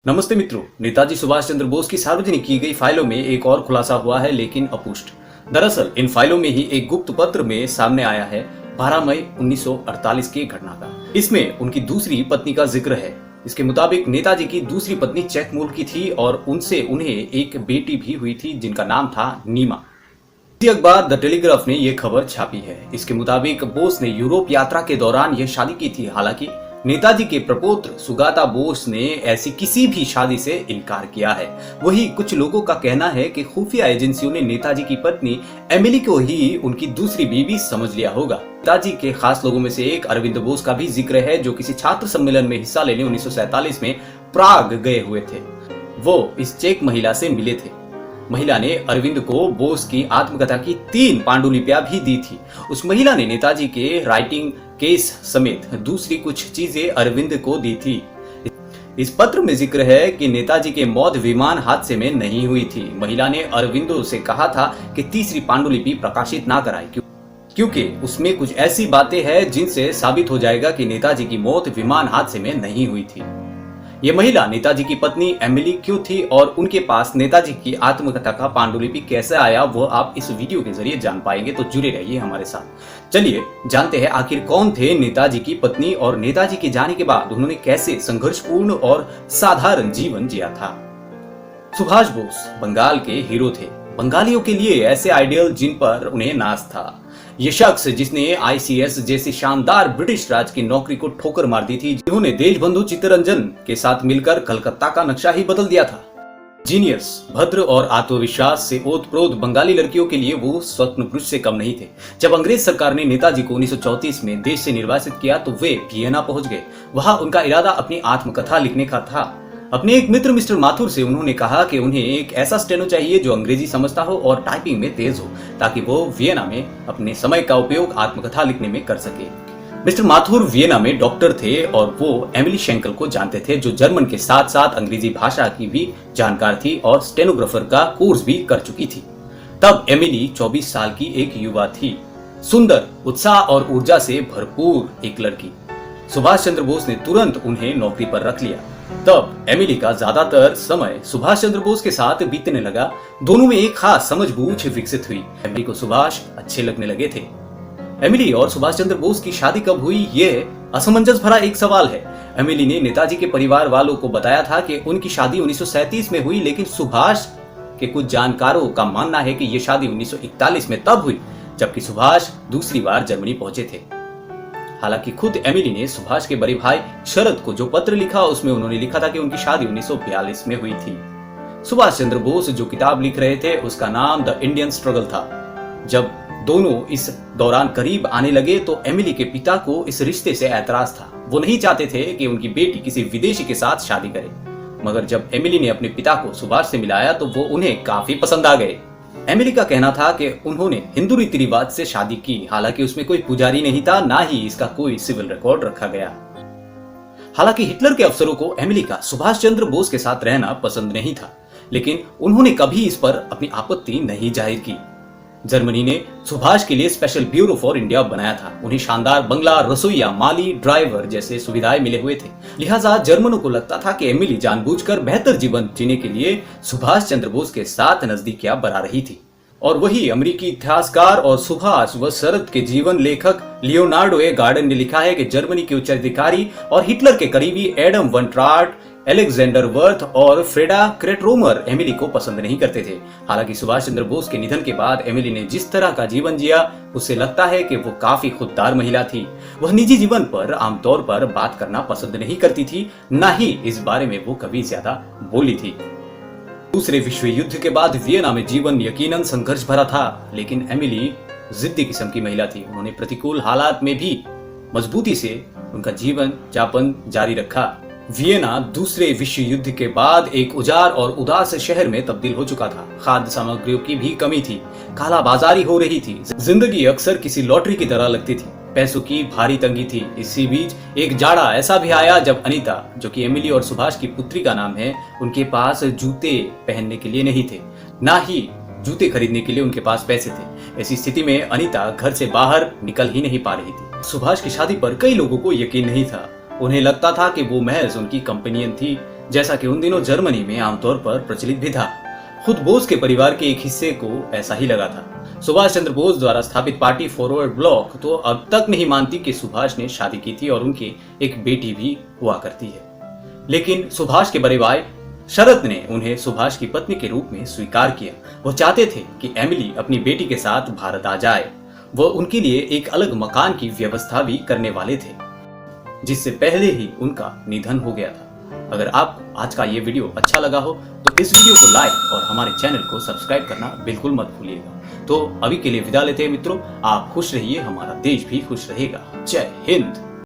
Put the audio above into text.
नमस्ते मित्रों, नेताजी सुभाष चंद्र बोस की सार्वजनिक की गई फाइलों में एक और खुलासा हुआ है, लेकिन अपुष्ट। दरअसल इन फाइलों में ही एक गुप्त पत्र में सामने आया है 12 मई 1948 की घटना का। इसमें उनकी दूसरी पत्नी का जिक्र है। इसके मुताबिक नेताजी की दूसरी पत्नी चेक मूल की थी और उनसे उन्हें एक बेटी भी हुई थी जिनका नाम था नीमा। इसी अखबार द टेलीग्राफ ने यह खबर छापी है। इसके मुताबिक बोस ने यूरोप यात्रा के दौरान यह शादी की थी। हालांकि नेताजी के प्रपौत्र सुगाता बोस ने ऐसी किसी भी शादी से इनकार किया है। वही कुछ लोगों का कहना है कि खुफिया एजेंसियों ने नेताजी की पत्नी एमिली को ही उनकी दूसरी बीवी समझ लिया होगा। नेताजी के खास लोगों में से एक अरविंद बोस का भी जिक्र है, जो किसी छात्र सम्मेलन में हिस्सा लेने 1947 में प्राग गए हुए थे। वो इस चेक महिला से मिले थे। महिला ने अरविंद को बोस की आत्मकथा की 3 पांडुलिपियां भी दी थी। उस महिला ने नेताजी के राइटिंग केस समेत दूसरी कुछ चीजें अरविंद को दी थी। इस पत्र में जिक्र है कि नेताजी के मौत विमान हादसे में नहीं हुई थी। महिला ने अरविंदो से कहा था कि तीसरी पांडुलिपि प्रकाशित ना कराए, क्योंकि उसमें कुछ ऐसी बातें हैं जिनसे साबित हो जाएगा कि नेताजी की मौत विमान हादसे में नहीं हुई थी। ये महिला नेताजी की पत्नी एमिली क्यों थी और उनके पास नेताजी की आत्मकथा का पांडुलिपि कैसे आया, वो आप इस वीडियो के जरिए जान पाएंगे, तो जुड़े रहिए हमारे साथ। चलिए जानते हैं आखिर कौन थे नेताजी की पत्नी और नेताजी के जाने के बाद उन्होंने कैसे संघर्षपूर्ण और साधारण जीवन जिया था। सुभाष बोस बंगाल के हीरो थे। बंगालियों के लिए ऐसे आइडियल जिन पर उन्हें नाज था। ये शख्स जिसने आईसीएस जैसी शानदार ब्रिटिश राज की नौकरी को ठोकर मार दी थी, जिन्होंने देशबंधु चित्तरंजन के साथ मिलकर कलकत्ता का नक्शा ही बदल दिया था। जीनियस, भद्र और आत्मविश्वास से ओतप्रोत बंगाली लड़कियों के लिए वो स्वप्न पुरुष से कम नहीं थे। जब अंग्रेज सरकार ने नेताजी को 1934 में देश से निर्वासित किया तो वे वियना पहुंच गए। वहां उनका इरादा अपनी आत्मकथा लिखने का था। अपने एक मित्र मिस्टर माथुर से उन्होंने कहा कि उन्हें एक ऐसा स्टेनो चाहिए जो अंग्रेजी समझता हो और टाइपिंग में तेज हो, ताकि वो वियना में अपने समय का उपयोग आत्मकथा लिखने में कर सके। मिस्टर माथुर वियना में डॉक्टर थे और वो एमिली शेंकल को जानते थे, जो जर्मन के साथ साथ अंग्रेजी भाषा की भी जानकार थी और स्टेनोग्राफर का कोर्स भी कर चुकी थी। तब एमिली 24 साल की एक युवा थी, सुंदर, उत्साह और ऊर्जा से भरपूर एक लड़की। सुभाष चंद्र बोस ने तुरंत उन्हें नौकरी पर रख लिया। तब एमिली का ज्यादातर समय सुभाष चंद्र बोस के साथ बीतने लगा। दोनों में एक खास समझबूझ विकसित हुई। एमिली को सुभाष अच्छे लगने लगे थे। एमिली और सुभाष चंद्र बोस की शादी कब हुई, ये असमंजस भरा एक सवाल है। एमिली ने नेताजी के परिवार वालों को बताया था कि उनकी शादी 1937 में हुई, लेकिन सुभाष के कुछ जानकारों का मानना है कि यह शादी 1941 में तब हुई जबकि सुभाष दूसरी बार जर्मनी पहुंचे थे। हालांकि खुद एमिली ने सुभाष के बड़े भाई शरद को जो पत्र लिखा, उसमें उन्होंने लिखा था कि उनकी शादी 1942 में हुई थी। सुभाष चंद्र बोस जो किताब लिख रहे थे उसका नाम द इंडियन स्ट्रगल था। जब दोनों इस दौरान करीब आने लगे तो एमिली के पिता को इस रिश्ते से ऐतराज था। वो नहीं चाहते थे कि उनकी बेटी किसी विदेशी के साथ शादी करे, मगर जब एमिली ने अपने पिता को सुभाष से मिलाया तो वो उन्हें काफी पसंद आ गए। एमिली का कहना था कि उन्होंने हिंदू रीति रिवाज से शादी की। हालांकि उसमें कोई पुजारी नहीं था, ना ही इसका कोई सिविल रिकॉर्ड रखा गया। हालांकि हिटलर के अफसरों को एमिली का सुभाष चंद्र बोस के साथ रहना पसंद नहीं था, लेकिन उन्होंने कभी इस पर अपनी आपत्ति नहीं जाहिर की। जर्मनी ने सुभाष के लिए स्पेशल ब्यूरो फॉर इंडिया बनाया था। उन्हें शानदार बंगला, रसोईया, माली, ड्राइवर जैसे सुविधाएं मिले हुए थे। लिहाजा जर्मनों को लगता था कि एमिली जानबूझकर बेहतर जीवन जीने के लिए सुभाष चंद्र बोस के साथ नजदीकियां बना रही थी। और वही अमेरिकी इतिहासकार और सुभाष व शरद के जीवन लेखक लियोनार्डो ए गार्डन ने लिखा है कि जर्मनी के उच्चाधिकारी और हिटलर के करीबी एडम वन ट्राट, अलेक्जेंडर वर्थ और फ्रेडा क्रेटरोमर एमिली को पसंद नहीं करते थे। हालांकि सुभाष चंद्र बोस के निधन के बाद एमिली ने जिस तरह का जीवन जिया, उससे लगता है कि वो काफी खुददार महिला थी। वह निजी जीवन पर आमतौर पर बात करना पसंद नहीं करती थी, न ही इस बारे में वो कभी ज्यादा बोली थी। दूसरे विश्व युद्ध के बाद वियना में जीवन यकीनन संघर्ष भरा था, लेकिन एमिली जिद्दी किस्म की महिला थी। उन्होंने प्रतिकूल हालात में भी मजबूती से उनका जीवन यापन जारी रखा। वियना दूसरे विश्व युद्ध के बाद एक उजाड़ और उदास शहर में तब्दील हो चुका था। खाद्य सामग्रियों की भी कमी थी, काला बाजारी हो रही थी, जिंदगी अक्सर किसी लॉटरी की तरह लगती थी, पैसों की भारी तंगी थी। इसी बीच एक जाड़ा ऐसा भी आया जब अनीता, जो कि एमिली और सुभाष की पुत्री का नाम है, उनके पास जूते पहनने के लिए नहीं थे, ना ही जूते खरीदने के लिए उनके पास पैसे थे। ऐसी स्थिति में अनीता घर से बाहर निकल ही नहीं पा रही थी। सुभाष की शादी पर कई लोगों को यकीन नहीं था। उन्हें लगता था कि वो महज उनकी कंपेनियन थी, जैसा कि उन दिनों जर्मनी में आमतौर पर प्रचलित भी था। खुद बोस के परिवार के एक हिस्से को ऐसा ही लगा था। सुभाष चंद्र बोस द्वारा स्थापित पार्टी फॉरवर्ड ब्लॉक तो अब तक नहीं मानती कि सुभाष ने शादी की थी और उनकी एक बेटी भी हुआ करती है। लेकिन सुभाष के बड़े भाई शरद ने उन्हें सुभाष की पत्नी के रूप में स्वीकार किया। वो चाहते थे कि एमिली अपनी बेटी के साथ भारत आ जाए। वो उनके लिए एक अलग मकान की व्यवस्था भी करने वाले थे, जिससे पहले ही उनका निधन हो गया था। अगर आपको आज का ये वीडियो अच्छा लगा हो तो इस वीडियो को लाइक और हमारे चैनल को सब्सक्राइब करना बिल्कुल मत भूलिएगा। तो अभी के लिए विदा लेते हैं मित्रों। आप खुश रहिए, हमारा देश भी खुश रहेगा। जय हिंद।